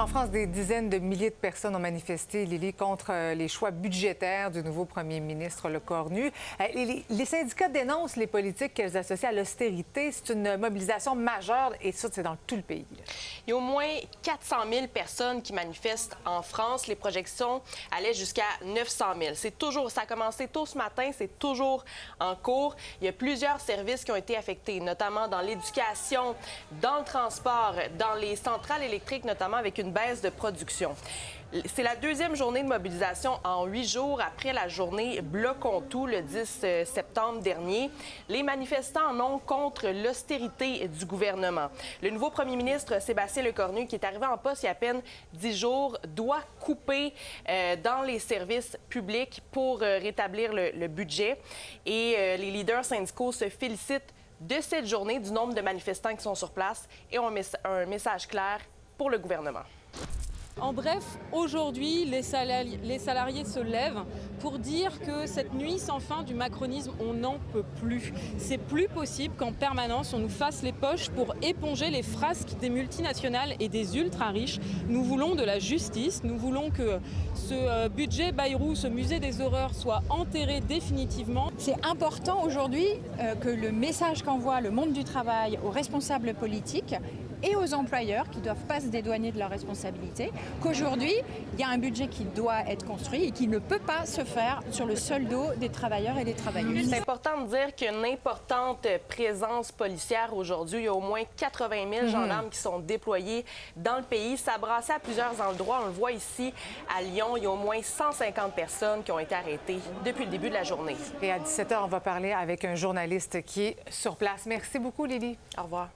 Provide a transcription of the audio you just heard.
En France, des dizaines de milliers de personnes ont manifesté, Lily, contre les choix budgétaires du nouveau premier ministre Lecornu. Les syndicats dénoncent les politiques qu'elles associent à l'austérité. C'est une mobilisation majeure et ça, c'est dans tout le pays. Il y a au moins 400 000 personnes qui manifestent en France. Les projections allaient jusqu'à 900 000. Ça a commencé tôt ce matin, c'est toujours en cours. Il y a plusieurs services qui ont été affectés, notamment dans l'éducation, dans le transport, dans les centrales électriques, notamment avec une baisse de production. C'est la deuxième journée de mobilisation en 8 jours après la journée Bloquons tout le 10 septembre dernier. Les manifestants en ont contre l'austérité du gouvernement. Le nouveau premier ministre Sébastien Lecornu, qui est arrivé en poste il y a à peine 10 jours, doit couper dans les services publics pour rétablir le budget. Et les leaders syndicaux se félicitent de cette journée, du nombre de manifestants qui sont sur place et ont un message clair pour le gouvernement. En bref, aujourd'hui, les salariés se lèvent pour dire que cette nuit sans fin du macronisme, on n'en peut plus. C'est plus possible qu'en permanence, on nous fasse les poches pour éponger les frasques des multinationales et des ultra-riches. Nous voulons de la justice, nous voulons que ce budget Bayrou, ce musée des horreurs, soit enterré définitivement. C'est important aujourd'hui que le message qu'envoie le monde du travail aux responsables politiques et aux employeurs qui ne doivent pas se dédouaner de leurs responsabilités, qu'aujourd'hui, il y a un budget qui doit être construit et qui ne peut pas se faire sur le seul dos des travailleurs et des travailleuses. C'est important de dire qu'il y a une importante présence policière aujourd'hui. Il y a au moins 80 000 gendarmes qui sont déployés dans le pays. Ça a brassé à plusieurs endroits. On le voit ici à Lyon. Il y a au moins 150 personnes qui ont été arrêtées depuis le début de la journée. Et à 17h, on va parler avec un journaliste qui est sur place. Merci beaucoup, Lily. Au revoir.